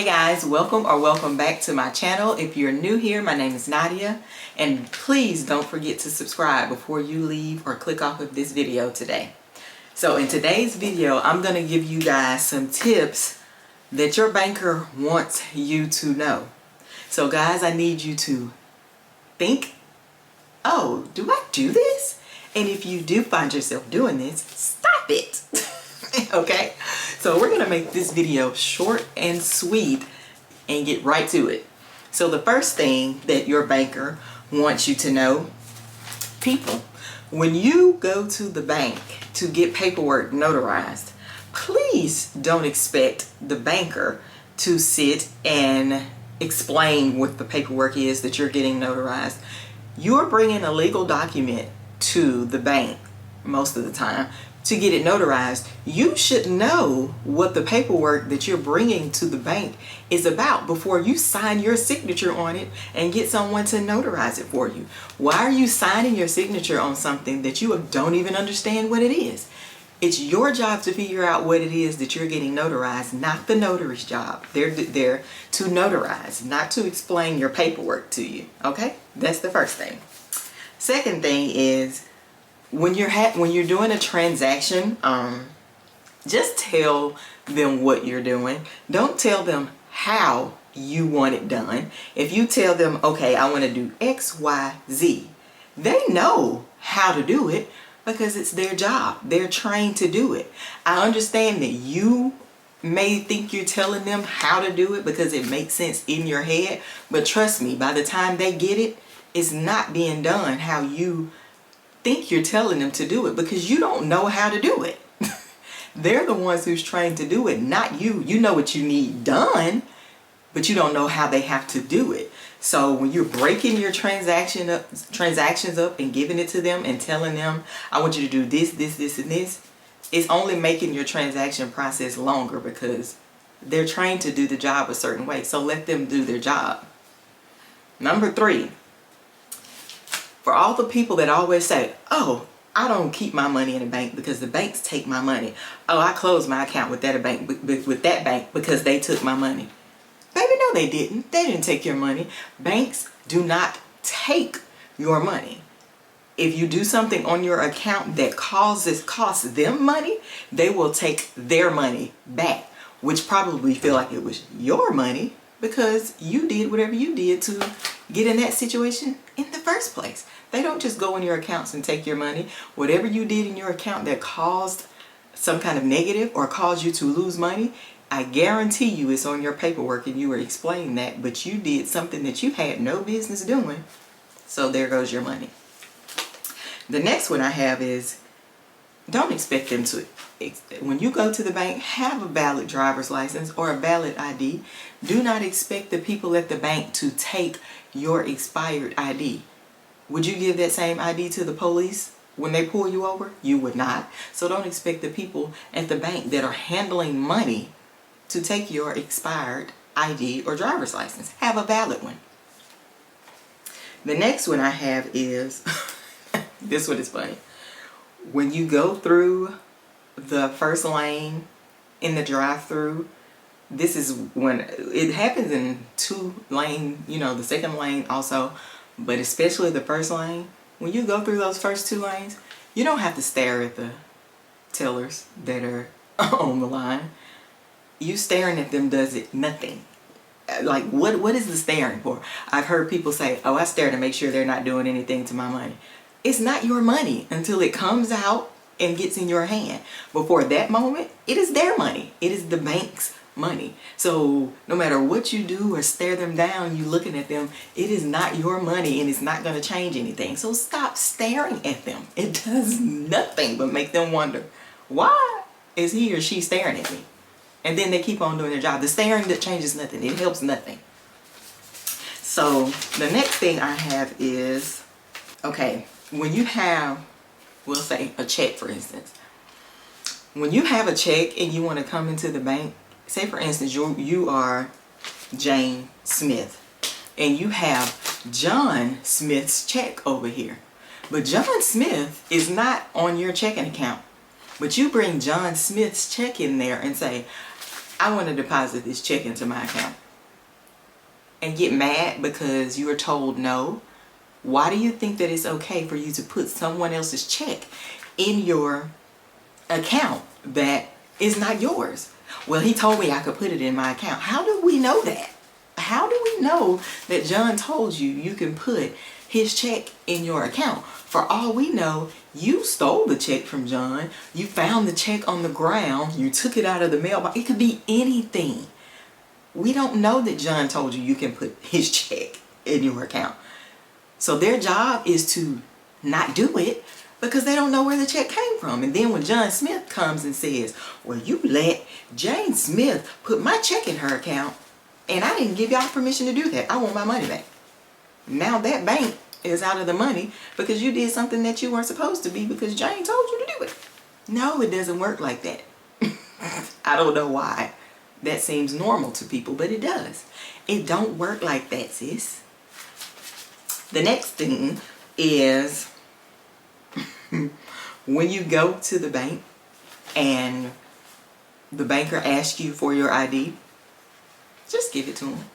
Hey guys, welcome back to my channel. If you're new here, my name is Nadia, and please don't forget to subscribe before you leave or click off of this video today. So in today's video, I'm going to give you guys some tips that your banker wants you to know. So guys, I need you to think, oh, do I do this? And if you do find yourself doing this, stop it. Okay, so we're gonna make this video short and sweet and get right to it. So the first thing that your banker wants you to know, people, when you go to the bank to get paperwork notarized, please don't expect the banker to sit and explain what the paperwork is that you're getting notarized. You're bringing a legal document to the bank most of the time to get it notarized. You should know what the paperwork that you're bringing to the bank is about before you sign your signature on it and get someone to notarize it for you. Why are you signing your signature on something that you don't even understand what it is? It's your job to figure out what it is that you're getting notarized, not the notary's job. They're there to notarize, not to explain your paperwork to you. Okay, that's the first thing. Second thing is, when you're doing a transaction, just tell them what you're doing. Don't tell them how you want it done. If you tell them, okay, I want to do X, Y, Z, they know how to do it because it's their job. They're trained to do it. I understand that you may think you're telling them how to do it because it makes sense in your head, but trust me, by the time they get it, it's not being done how you think you're telling them to do it, because you don't know how to do it. They're the ones who's trained to do it, not you. You know what you need done, but you don't know how they have to do it. So when you're breaking your transactions up and giving it to them and telling them, I want you to do this, this, this, and this, it's only making your transaction process longer because they're trained to do the job a certain way. So let them do their job. Number 3. For all the people that always say, oh, I don't keep my money in a bank because the banks take my money. Oh, I closed my account with that bank because they took my money. Baby, no, they didn't. They didn't take your money. Banks do not take your money. If you do something on your account that costs them money, they will take their money back, which probably feel like it was your money because you did whatever you did to get in that situation in the first place. They don't just go in your accounts and take your money. Whatever you did in your account that caused some kind of negative or caused you to lose money, I guarantee you it's on your paperwork and you were explaining that, but you did something that you had no business doing. So there goes your money. The next one I have is, don't expect them to, when you go to the bank, have a valid driver's license or a valid ID. Do not expect the people at the bank to take your expired ID. Would you give that same ID to the police when they pull you over? You would not. So don't expect the people at the bank that are handling money to take your expired ID or driver's license. Have a valid one. The next one I have is, this one is funny. When you go through the first lane in the drive-through, this is when it happens in 2 lane, the second lane also, but especially the first lane. When you go through those first 2 lanes, you don't have to stare at the tellers that are on the line. You staring at them does it nothing. Like, what is the staring for? I've heard people say, oh, I stare to make sure they're not doing anything to my money. It's not your money until it comes out and gets in your hand. Before that moment, it is their money. It is the bank's money. So no matter what you do or stare them down, you looking at them, it is not your money and it's not going to change anything. So stop staring at them. It does nothing but make them wonder, why is he or she staring at me? And then they keep on doing their job. The staring that changes nothing. It helps nothing. So the next thing I have is, okay, when you have, we'll say a check, for instance. When you have a check and you want to come into the bank, say for instance you are Jane Smith and you have John Smith's check over here. But John Smith is not on your checking account. But you bring John Smith's check in there and say, I want to deposit this check into my account, and get mad because you are told no, why do you think that it's okay for you to put someone else's check in your account that is not yours? Well, he told me I could put it in my account. How do we know that? How do we know that John told you you can put his check in your account? For all we know, you stole the check from John. You found the check on the ground. You took it out of the mailbox. It could be anything. We don't know that John told you you can put his check in your account. So their job is to not do it because they don't know where the check came from. And then when John Smith comes and says, well, you let Jane Smith put my check in her account and I didn't give y'all permission to do that. I want my money back. Now that bank is out of the money because you did something that you weren't supposed to be because Jane told you to do it. No, it doesn't work like that. I don't know why that seems normal to people, but it does. It don't work like that, sis. The next thing is when you go to the bank and the banker asks you for your ID, just give it to them.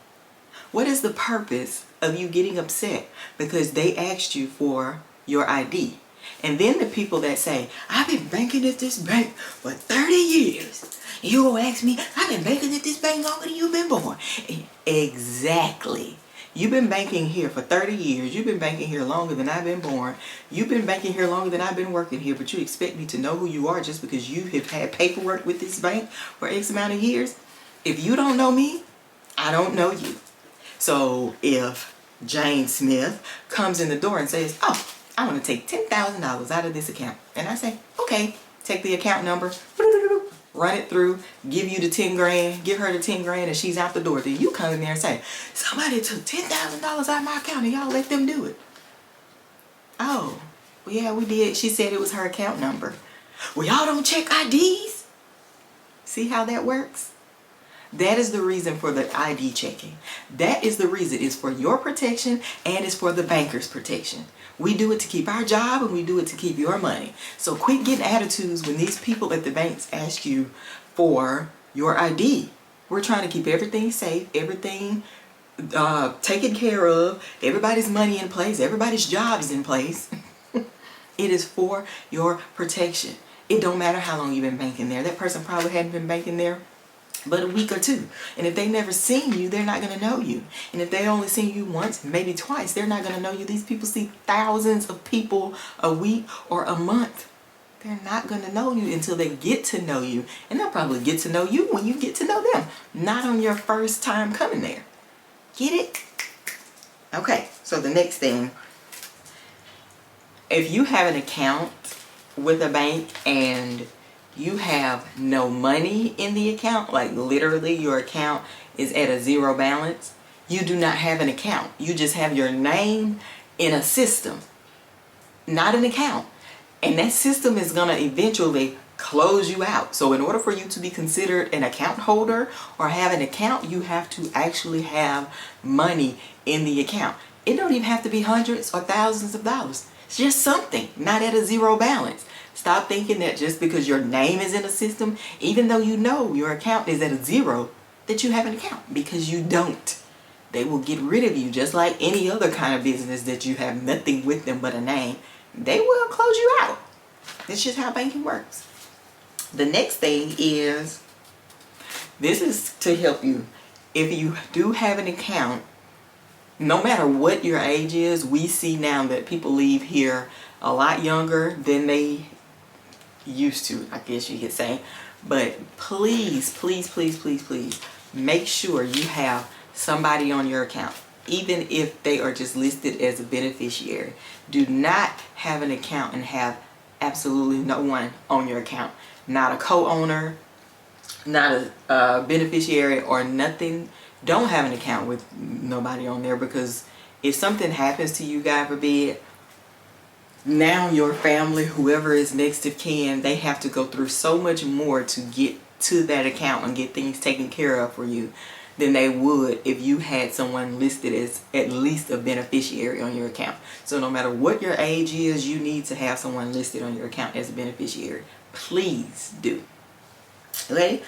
What is the purpose of you getting upset because they asked you for your ID? And then the people that say, I've been banking at this bank for 30 years. You gonna ask me, I've been banking at this bank longer than you've been born. Exactly. You've been banking here for 30 years. You've been banking here longer than I've been born. You've been banking here longer than I've been working here. But you expect me to know who you are just because you have had paperwork with this bank for X amount of years? If you don't know me, I don't know you. So if Jane Smith comes in the door and says, oh, I want to take $10,000 out of this account. And I say, okay, take the account number, run it through, give you the 10 grand, give her the 10 grand and she's out the door. Then you come in there and say, somebody took $10,000 out of my account and y'all let them do it. Oh, well, yeah, we did. She said it was her account number. Well, y'all don't check IDs? See how that works? That is the reason for the ID checking. That is the reason. It's for your protection and it's for the banker's protection. We do it to keep our job and we do it to keep your money. So quit getting attitudes when these people at the banks ask you for your ID. We're trying to keep everything safe, everything taken care of, everybody's money in place, everybody's jobs in place. It is for your protection. It don't matter how long you've been banking there. That person probably hadn't been banking there but a week or two. And if they never seen you, they're not going to know you. And if they only seen you once, maybe twice, they're not going to know you. These people see thousands of people a week or a month. They're not going to know you until they get to know you. And they'll probably get to know you when you get to know them. Not on your first time coming there. Get it? Okay, so the next thing. If you have an account with a bank and you have no money in the account, like literally your account is at a zero balance, you do not have an account. You just have your name in a system, not an account. And that system is going to eventually close you out. So in order for you to be considered an account holder or have an account, you have to actually have money in the account. It don't even have to be hundreds or thousands of dollars. It's just something, not at a zero balance. Stop thinking that just because your name is in a system, even though you know your account is at a zero, that you have an account, because you don't. They will get rid of you just like any other kind of business that you have nothing with them but a name. They will close you out. It's just how banking works. The next thing is, this is to help you. If you do have an account, no matter what your age is, we see now that people leave here a lot younger than they used to, I guess you could say. But please, please, please, please, please make sure you have somebody on your account, even if they are just listed as a beneficiary. Do not have an account and have absolutely no one on your account. Not a co-owner, not a beneficiary or nothing. Don't have an account with nobody on there, because if something happens to you, God forbid, now your family, whoever is next of kin, they have to go through so much more to get to that account and get things taken care of for you than they would if you had someone listed as at least a beneficiary on your account. So no matter what your age is, you need to have someone listed on your account as a beneficiary. Please do. Okay?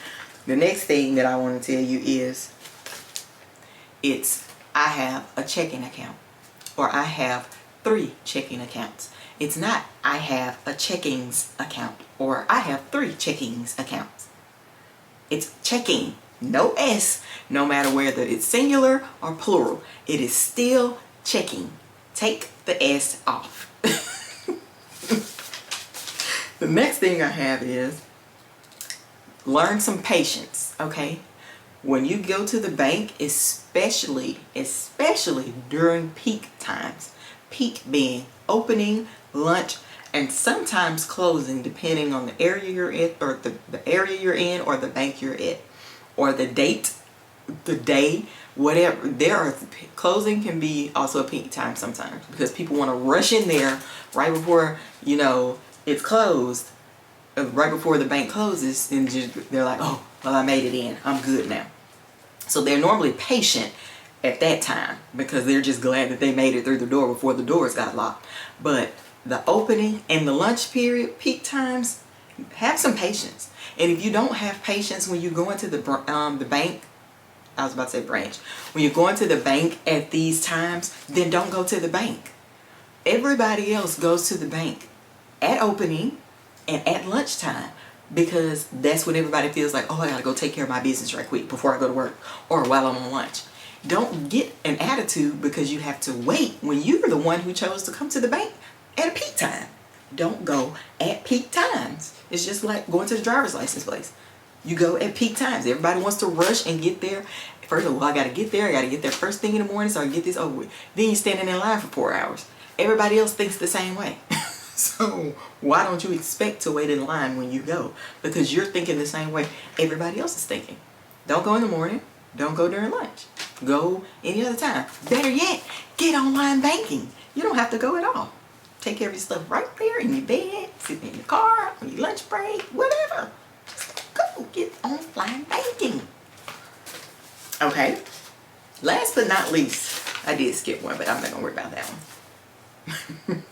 The next thing that I want to tell you is I have a checking account, or I have 3 checking accounts. It's not I have a checkings account or I have 3 checkings accounts. It's checking, no S, no matter whether it's singular or plural. It is still checking. Take the S off. The next thing I have is learn some patience, okay? When you go to the bank, especially during peak times, peak being opening, lunch, and sometimes closing, depending on the area you're in, or the area you're in, or the bank you're at, or the date, the day, whatever. Closing can be also a peak time sometimes, because people want to rush in there right before, you know, it's closed, right before the bank closes, and they're like, oh, well, I made it in, I'm good now. So they're normally patient at that time because they're just glad that they made it through the door before the doors got locked. But the opening and the lunch period, peak times, have some patience. And if you don't have patience when you go into the bank, I was about to say branch, when you're going to the bank at these times, then don't go to the bank. Everybody else goes to the bank at opening and at lunchtime, because that's when everybody feels like, oh, I gotta go take care of my business right quick before I go to work or while I'm on lunch. Don't get an attitude because you have to wait when you're the one who chose to come to the bank at a peak time. Don't go at peak times. It's just like going to the driver's license place. You go at peak times. Everybody wants to rush and get there. First of all, I gotta get there. I gotta get there first thing in the morning so I can get this over with. Then you're standing in line for 4 hours. Everybody else thinks the same way. So why don't you expect to wait in line when you go? Because you're thinking the same way everybody else is thinking. Don't go in the morning. Don't go during lunch. Go any other time. Better yet, get online banking. You don't have to go at all. Take care of your stuff right there in your bed, sitting in your car, on your lunch break, whatever. Just go get online banking. Okay. Last but not least, I did skip one, but I'm not going to worry about that one.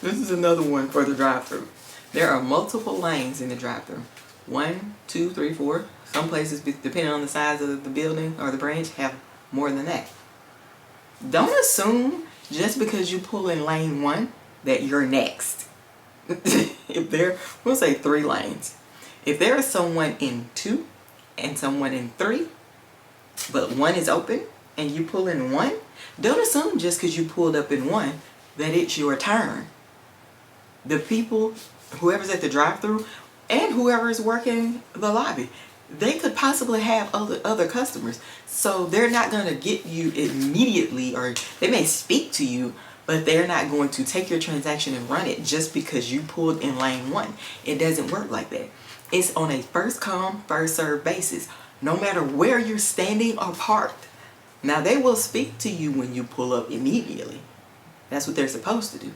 This is another one for the drive-thru. There are multiple lanes in the drive-thru. 1, 2, 3, 4. Some places, depending on the size of the building or the branch, have more than that. Don't assume just because you pull in lane 1 that you're next. We'll say 3 lanes. If there is someone in 2 and someone in 3, but 1 is open and you pull in 1, don't assume just because you pulled up in 1 that it's your turn. The people, whoever's at the drive-thru and whoever is working the lobby, they could possibly have other customers. So they're not going to get you immediately, or they may speak to you, but they're not going to take your transaction and run it just because you pulled in lane 1. It doesn't work like that. It's on a first come, first served basis, no matter where you're standing or parked. Now they will speak to you when you pull up immediately. That's what they're supposed to do.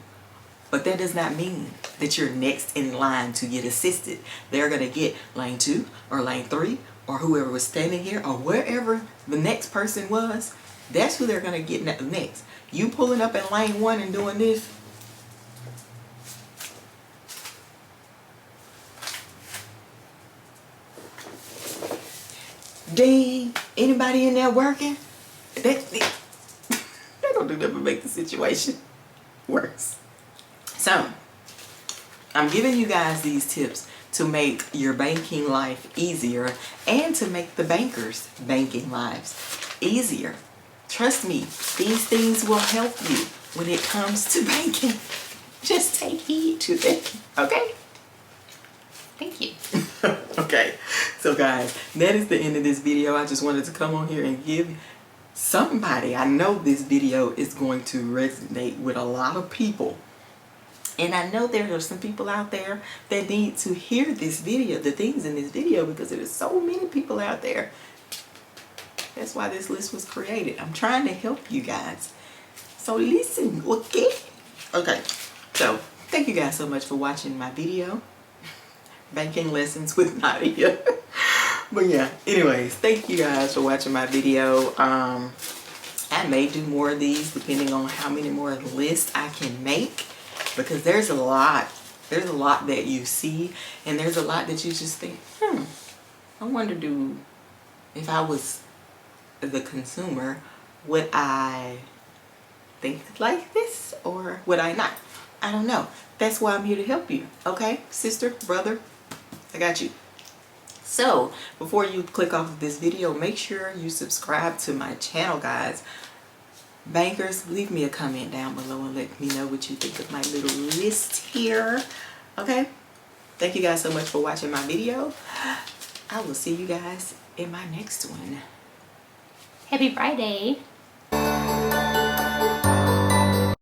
But that does not mean that you're next in line to get assisted. They're going to get lane 2 or lane 3 or whoever was standing here or wherever the next person was. That's who they're going to get next. You pulling up in lane 1 and doing this. Dang, anybody in there working? They're going to do that to make the situation worse. So, I'm giving you guys these tips to make your banking life easier and to make the bankers' banking lives easier. Trust me, these things will help you when it comes to banking. Just take heed to them, okay? Thank you. Okay, so guys, that is the end of this video. I just wanted to come on here and give somebody, I know this video is going to resonate with a lot of people. And I know there are some people out there that need to hear this video, the things in this video, because there are so many people out there. That's why this list was created. I'm trying to help you guys. So listen, okay? Okay, so thank you guys so much for watching my video. Banking Lessons with Nadia. But yeah, anyways, thank you guys for watching my video. I may do more of these depending on how many more lists I can make. Because there's a lot that you see, and there's a lot that you just think, I wonder, if I was the consumer, would I think like this or would I not? I don't know. That's why I'm here to help you. Okay, sister, brother, I got you. So before you click off of this video, make sure you subscribe to my channel, guys. Bankers, leave me a comment down below and let me know what you think of my little list here. Okay, thank you guys so much for watching my video. I will see you guys in my next one. Happy Friday.